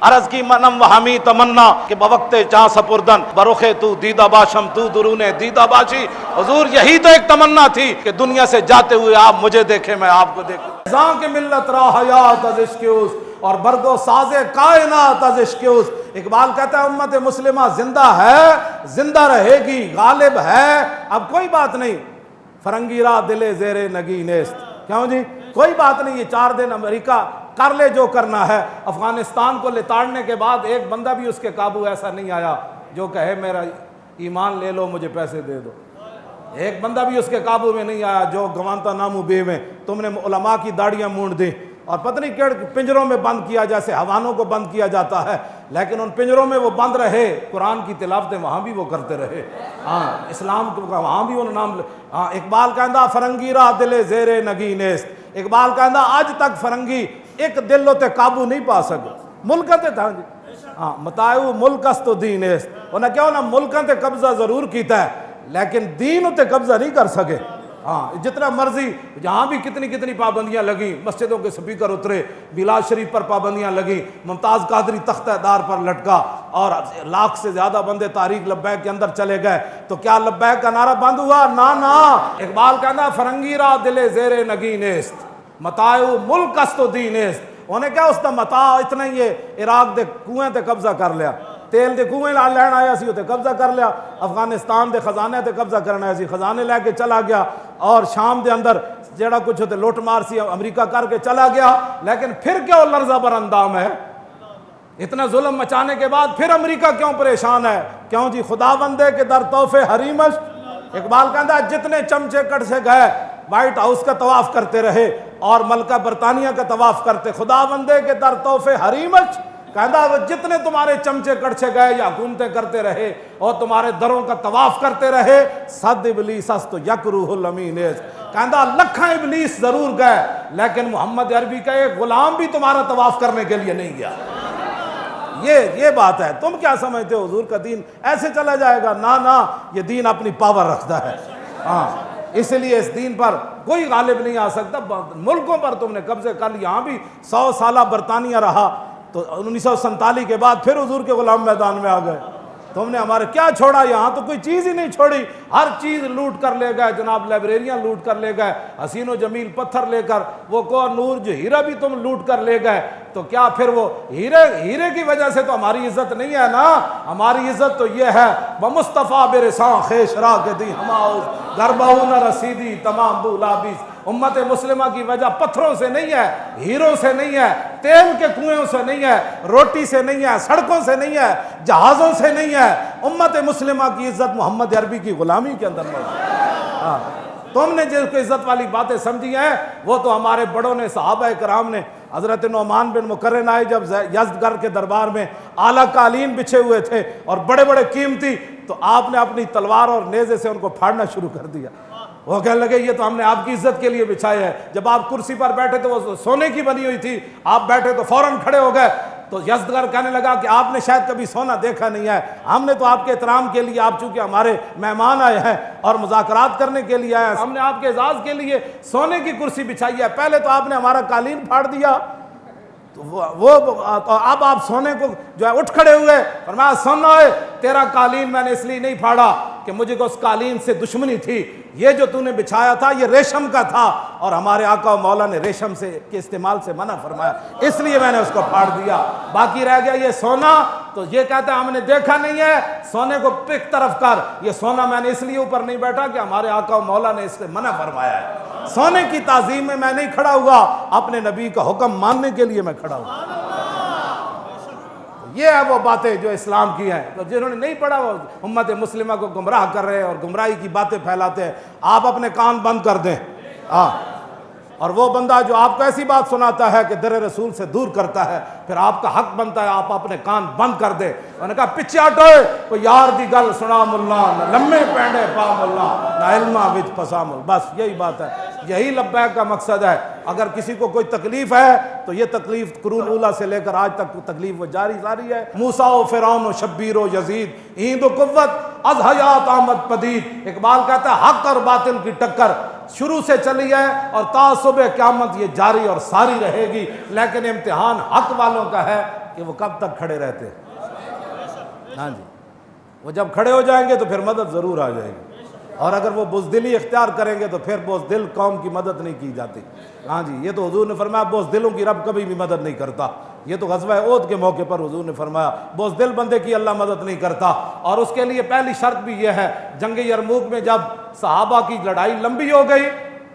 عرض کی منم و ہمی تمنا کہ بوقت چاں سپردن برخ تو دیدہ باشم تو درون دیدہ باشی. حضور یہی تو ایک تمنا تھی کہ دنیا سے جاتے ہوئے آپ مجھے دیکھیں، میں آپ کو دیکھوں. زاں کے ملت را حیات از عشق اس اور برگو ساز کائنات از عشق اس. اقبال کہتا ہے امت مسلمہ زندہ ہے، زندہ رہے گی، غالب ہے. اب کوئی بات نہیں فرنگی را دل زیر نگی نیست. کیوں جی کوئی بات نہیں، یہ 4 دن امریکہ کر لے جو کرنا ہے. افغانستان کو لتاڑنے کے بعد ایک بندہ بھی اس کے قابو ایسا نہیں آیا جو کہے میرا ایمان لے لو مجھے پیسے دے دو. ایک بندہ بھی اس کے قابو میں نہیں آیا جو گوانتا نامو بے میں تم نے علماء کی داڑیاں مونڈ دیں اور پتہ نہیں کیڑ پنجروں میں بند کیا جیسے حیوانوں کو بند کیا جاتا ہے، لیکن ان پنجروں میں وہ بند رہے. قرآن کی تلاوتیں وہاں بھی وہ کرتے رہے. اسلام کو وہاں بھی وہ نام. اقبال کہندا فرنگی را دل زیر نگی نیست. اقبال کہندا آج تک فرنگی ایک دل تے قابو نہیں پا سکے. ملکاں تے تھا جی متاعو ملک است تو دین است. انہیں کیا ہونا ملکاں تے قبضہ ضرور کیتا ہے لیکن دین تے قبضہ نہیں کر سکے. جتنا مرضی جہاں بھی کتنی پابندیاں لگیں، مسجدوں کے سپیکر اترے، میلاد شریف پر پابندیاں لگیں، ممتاز قادری تختہ دار پر لٹکا اور 1 لاکھ سے زیادہ بندے تحریک لبیک کے اندر چلے گئے تو کیا لبیک کا نعرہ بند ہوا؟ نا. اقبال کہنا فرنگی را دل زیر نگی نیست متاعو ملک است و دین است. انہیں کیا اس دا متاع اتنا ہی ہے عراق دے کنویں تے قبضہ کر لیا، تیل دے کنویں لین آیا سی تے قبضہ کر لیا، افغانستان دے خزانے تے قبضہ کرنا آیا سی خزانے لے کے چلا گیا، اور شام دے اندر جیڑا کچھ ہوتے لوٹ مار سی امریکہ کر کے چلا گیا. لیکن پھر کیا لرزہ بر اندام ہے؟ اتنا ظلم مچانے کے بعد پھر امریکہ کیوں پریشان ہے؟ کیوں جی خدا بندے کے در تحفے حریمش. اقبال کہتا ہے جتنے چمچے کٹ سے گئے وائٹ ہاؤس کا طواف کرتے رہے اور ملکہ برطانیہ کا طواف کرتے. خدا بندے کے در تحفے حریمش کہتا ہے جتنے تمہارے چمچے کڑچے گئے یا حکومتیں کرتے رہے اور تمہارے دروں کا طواف کرتے رہے. صد ابلیس است یک روح الامین است. کہتا لکھاں ابلیس ضرور گئے لیکن محمد عربی کا ایک غلام بھی تمہارا طواف کرنے کے لیے نہیں گیا. یہ بات ہے. تم کیا سمجھتے ہو حضور کا دین ایسے چلا جائے گا؟ نا یہ دین اپنی پاور رکھتا ہے. اس لیے اس دین پر کوئی غالب نہیں آ سکتا. ملکوں پر تم نے قبضے کر لی. یہاں بھی 100 سالہ برطانیہ رہا تو 1947 کے بعد پھر حضور کے غلام میدان میں آ گئے. تم نے ہمارے کیا چھوڑا؟ یہاں تو کوئی چیز ہی نہیں چھوڑی. ہر چیز لوٹ کر لے گئے جناب. لائبریریاں لوٹ کر لے گئے، حسین و جمیل پتھر لے کر، وہ کوہ نور جو ہیرا بھی تم لوٹ کر لے گئے. تو کیا پھر وہ ہیرے کی وجہ سے تو ہماری عزت نہیں ہے نا. ہماری عزت تو یہ ہے بمصطفیٰ برساں خیش را کے دی ہماؤز گربہو نہ رسیدی تمام بولابیس. امت مسلمہ کی وجہ پتھروں سے نہیں ہے، ہیروں سے نہیں ہے، تیل کے کنویں سے نہیں ہے، روٹی سے نہیں ہے، سڑکوں سے نہیں ہے، جہازوں سے نہیں ہے. امت مسلمہ کی عزت محمد عربی کی غلامی کے اندر موجود ہے. تم نے جس کو عزت والی باتیں سمجھی ہیں وہ تو ہمارے بڑوں نے، صحابہ کرام نے. حضرت نعمان بن مقرن آئے جب یزدگرد کے دربار میں، اعلیٰ قالین بچھے ہوئے تھے اور بڑے بڑے قیمتی، تو آپ نے اپنی تلوار اور نیزے سے ان کو پھاڑنا شروع کر دیا. وہ کہنے لگے یہ تو ہم نے آپ کی عزت کے لیے بچھائے ہے. جب آپ کرسی پر بیٹھے تو وہ سونے کی بنی ہوئی تھی، آپ بیٹھے تو فوراً کھڑے ہو گئے. تو یزدگرد کہنے لگا کہ آپ نے شاید کبھی سونا دیکھا نہیں ہے، ہم نے تو آپ کے احترام کے لیے، آپ چونکہ ہمارے مہمان آئے ہیں اور مذاکرات کرنے کے لیے آئے ہیں، ہم نے آپ کے اعزاز کے لیے سونے کی کرسی بچھائی ہے. پہلے تو آپ نے ہمارا قالین پھاڑ دیا، تو اب آپ سونے کو جو ہے اٹھ کھڑے ہوئے. فرمایا سننا ہے تیرا قالین میں نے اس لیے نہیں پھاڑا کہ مجھے کو اس قالین سے دشمنی تھی. یہ جو تو نے بچھایا تھا یہ ریشم کا تھا اور ہمارے آقا و مولا نے ریشم سے کے استعمال سے منع فرمایا، اس لیے میں نے اس کو پھاڑ دیا. باقی رہ گیا یہ سونا، تو یہ کہتا ہے ہم نے دیکھا نہیں ہے، سونے کو پک طرف کر. یہ سونا میں نے اس لیے اوپر نہیں بیٹھا کہ ہمارے آقا و مولا نے اس سے منع فرمایا ہے. سونے کی تعظیم میں میں نہیں کھڑا ہوا، اپنے نبی کا حکم ماننے کے لیے میں کھڑا ہوا. یہ ہے وہ باتیں جو اسلام کی ہیں. تو جنہوں نے نہیں پڑھا وہ امت مسلمہ کو گمراہ کر رہے ہیں اور گمراہی کی باتیں پھیلاتے ہیں. آپ اپنے کان بند کر دیں. اور وہ بندہ جو آپ کو ایسی بات سناتا ہے کہ در رسول سے دور کرتا ہے، پھر آپ کا حق بنتا ہے آپ اپنے کان بند کر دیں. انہوں نے کہا پچھے ہٹوئے کوئی یار دی گل سنا ملا، نہ لمے پینڈے پا ملا، نہ علمہ وچ پسا مل. بس یہی بات ہے، یہی لبیک کا مقصد ہے. اگر کسی کو کوئی تکلیف ہے تو یہ تکلیف قرون اولیٰ سے لے کر آج تک تکلیف وہ جاری ہے. موسیٰ و فرعون و شبیر و یزید ایند و قوت از حیات آمد پدید. اقبال کہتا ہے حق اور باطل کی ٹکر شروع سے چلی ہے اور تا صبح قیامت یہ جاری اور ساری رہے گی، لیکن امتحان حق والوں کا ہے کہ وہ کب تک کھڑے رہتے ہیں۔ ہاں جی، وہ جب کھڑے ہو جائیں گے تو پھر مدد ضرور آ جائے گی، اور اگر وہ بزدلی اختیار کریں گے تو پھر بزدل قوم کی مدد نہیں کی جاتی۔ ہاں جی، یہ تو حضور نے فرمایا بزدلوں کی رب کبھی بھی مدد نہیں کرتا۔ یہ تو غزوہ احد کے موقع پر حضور نے فرمایا بزدل بندے کی اللہ مدد نہیں کرتا، اور اس کے لیے پہلی شرط بھی یہ ہے، جنگ یرموک میں جب صحابہ کی لڑائی لمبی ہو گئی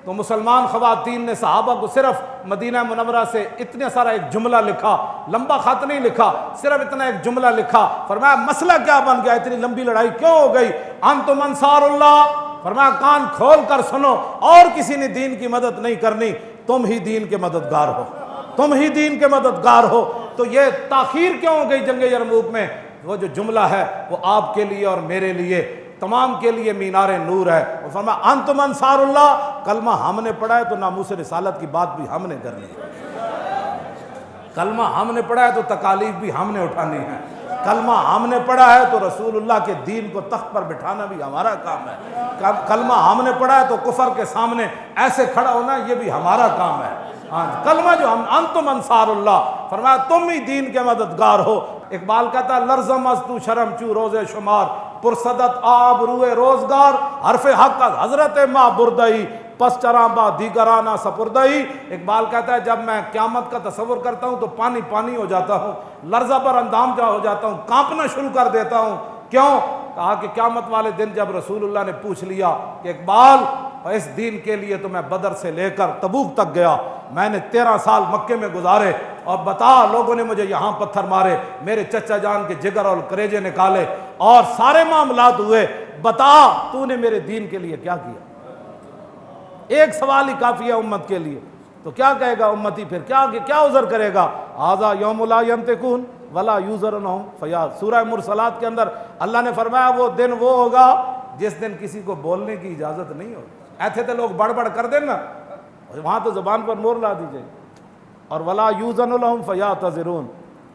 تو مسلمان خواتین نے صحابہ کو صرف مدینہ منورہ سے اتنا سارا ایک جملہ لکھا، لمبا خط نہیں لکھا، صرف اتنا ایک جملہ لکھا، فرمایا مسئلہ کیا بن گیا، اتنی لمبی لڑائی کیوں ہو گئی؟ انتم انصار اللہ، فرمایا کان کھول کر سنو، اور کسی نے دین کی مدد نہیں کرنی، تم ہی دین کے مددگار ہو، تم ہی دین کے مددگار ہو۔ تو یہ تاخیر کیوں ہو گئی جنگ یرموک میں؟ وہ جو جملہ ہے وہ آپ کے لیے اور میرے لیے تمام کے لیے مینار نور ہے۔ وہ فرمایا انتم انصار اللہ، کلمہ ہم نے پڑھا ہے تو ناموس رسالت کی بات بھی ہم نے کرنی ہے، کلمہ ہم نے پڑھا ہے تو تکالیف بھی ہم نے اٹھانی ہے، کلمہ ہم نے پڑھا ہے تو رسول اللہ کے دین کو تخت پر بٹھانا بھی ہمارا کام ہے، کلمہ ہم نے پڑھا ہے تو کفر کے سامنے ایسے کھڑا ہونا یہ بھی ہمارا کام ہے۔ ہاں کلمہ جو ہم انتم انصار اللہ، فرمایا تم ہی دین کے مددگار ہو۔ اقبال کہتا ہے لرزم از تو شرم چو روز شمار، پرصدت آب روئے روزگار، حرف حق از حضرت ماں بردئی، پس چراں با دیگرانہ سپردئی۔ اقبال کہتا ہے جب میں قیامت کا تصور کرتا ہوں تو پانی پانی ہو جاتا ہوں، لرزہ پر اندام جا ہو جاتا ہوں، کانپنا شروع کر دیتا ہوں۔ کیوں؟ کہا کہ قیامت والے دن جب رسول اللہ نے پوچھ لیا کہ اقبال اس دین کے لیے تو میں بدر سے لے کر تبوک تک گیا، میں نے 13 سال مکے میں گزارے، اور بتا لوگوں نے مجھے یہاں پتھر مارے، میرے چچا جان کے جگر اور کریجے نکالے اور سارے معاملات ہوئے، بتا تو نے میرے دین کے لیے کیا کیا؟ ایک سوال ہی کافی ہے امت کے لیے۔ تو کیا کہے گا امتی پھر؟ کیا عذر کرے گا؟ ھذا یوم لا ینطقون ولا یوزر عنہم فیاض۔ سورہ مرسلات کے اندر اللہ نے فرمایا وہ دن وہ ہوگا جس دن کسی کو بولنے کی اجازت نہیں ہوگی۔ ایسے تو لوگ بڑھ کر دیں نا، وہاں تو زبان پر مور لا دیجئے، اور ولا یوزن لہم فیعتذرون،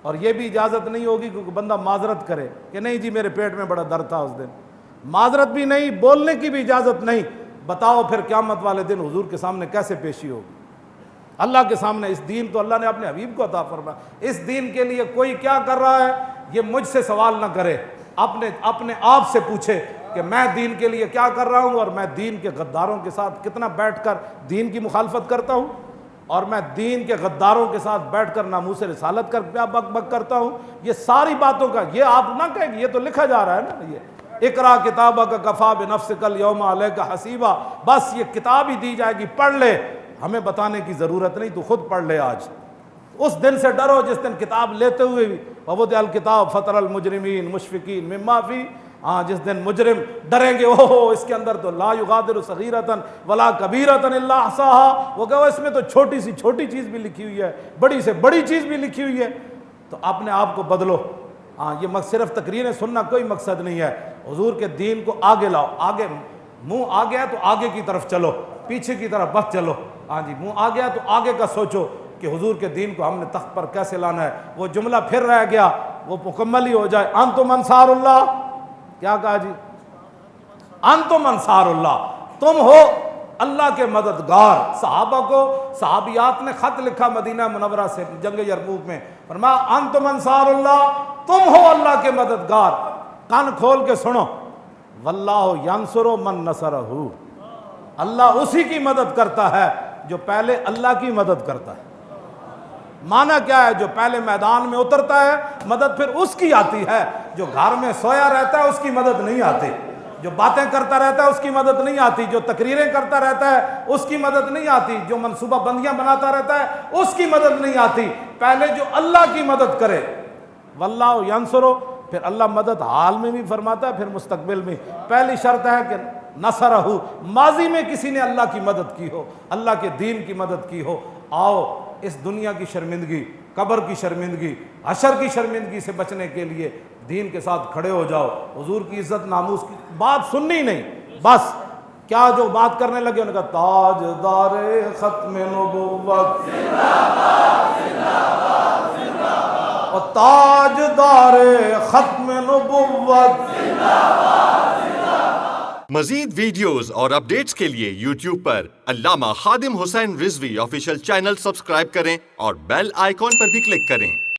اور یہ بھی اجازت نہیں ہوگی کہ بندہ معذرت کرے کہ نہیں جی میرے پیٹ میں بڑا درد تھا اس دن، معذرت بھی نہیں، بولنے کی بھی اجازت نہیں۔ بتاؤ پھر قیامت والے دن حضور کے سامنے کیسے پیشی ہوگی؟ اللہ کے سامنے اس دین تو اللہ نے اپنے حبیب کو عطا فرمایا، اس دین کے لیے کوئی کیا کر رہا ہے یہ مجھ سے سوال نہ کرے، اپنے آپ سے پوچھے کہ میں دین کے لیے کیا کر رہا ہوں، اور میں دین کے غداروں کے ساتھ کتنا بیٹھ کر دین کی مخالفت کرتا ہوں، اور میں دین کے غداروں کے ساتھ بیٹھ کر ناموس رسالت کر کیا بک بک کرتا ہوں۔ یہ ساری باتوں کا یہ آپ نہ کہیں گے، یہ تو لکھا جا رہا ہے نا، یہ اقرا کتابک کفا بنفسک الیوم علیک حسیبا، بس یہ کتاب ہی دی جائے گی، پڑھ لے، ہمیں بتانے کی ضرورت نہیں، تو خود پڑھ لے۔ آج اس دن سے ڈرو جس دن کتاب لیتے ہوئے بھی ووضع الکتاب فتر المجرمین مشفقین مما فی، جس دن مجرم ڈریں گے اوہ اس کے اندر تو لا یغادر صغیرۃ ولا کبیرۃ الا احصاها، وہ کہو اس میں تو چھوٹی سی چھوٹی چیز بھی لکھی ہوئی ہے، بڑی سے بڑی چیز بھی لکھی ہوئی ہے۔ تو اپنے آپ کو بدلو۔ یہ صرف تقریریں سننا کوئی مقصد نہیں ہے، حضور کے دین کو آگے لاؤ، آگے منہ آ گیا تو آگے کی طرف چلو، پیچھے کی طرف بس چلو۔ منہ آ گیا تو آگے کا سوچو کہ حضور کے دین کو ہم نے تخت پر کیسے لانا ہے۔ وہ جملہ پھر رہ گیا، وہ مکمل ہی ہو جائے، انتم انصار اللہ۔ کیا کہا جی؟ انتم انصار اللہ، تم ہو اللہ کے مددگار۔ صحابہ کو صحابیات نے خط لکھا مدینہ منورہ سے جنگ یرموک میں، فرمایا انتم انصار اللہ، تم ہو اللہ کے مددگار۔ کان کھول کے سنو، واللہ ینصر من نصرہ، اللہ اسی کی مدد کرتا ہے جو پہلے اللہ کی مدد کرتا ہے۔ معنی کیا ہے؟ جو پہلے میدان میں اترتا ہے مدد پھر اس کی آتی ہے، جو گھر میں سویا رہتا ہے اس کی مدد نہیں آتی، جو باتیں کرتا رہتا ہے اس کی مدد نہیں آتی، جو تقریریں کرتا رہتا ہے اس کی مدد نہیں آتی، جو منصوبہ بندیاں بناتا رہتا ہے اس کی مدد نہیں آتی۔ پہلے جو اللہ کی مدد کرے، واللہ ینصرو، پھر اللہ مدد حال میں بھی فرماتا ہے پھر مستقبل میں۔ پہلی شرط ہے کہ نصرہ، ماضی میں کسی نے اللہ کی مدد کی ہو، اللہ کے دین کی مدد کی ہو۔ آؤ اس دنیا کی شرمندگی، قبر کی شرمندگی، حشر کی شرمندگی سے بچنے کے لیے دین کے ساتھ کھڑے ہو جاؤ۔ حضور کی عزت ناموس کی بات سننی نہیں، بس کیا جو بات کرنے لگے انہوں نے کہا تاجدار ختم نبوت اور تاجدار ختم نبوت مزید ویڈیوز اور اپڈیٹس کے لیے یوٹیوب پر علامہ Khadim Hussain Rizvi official channel subscribe کریں اور بیل آئیکن پر بھی کلک کریں۔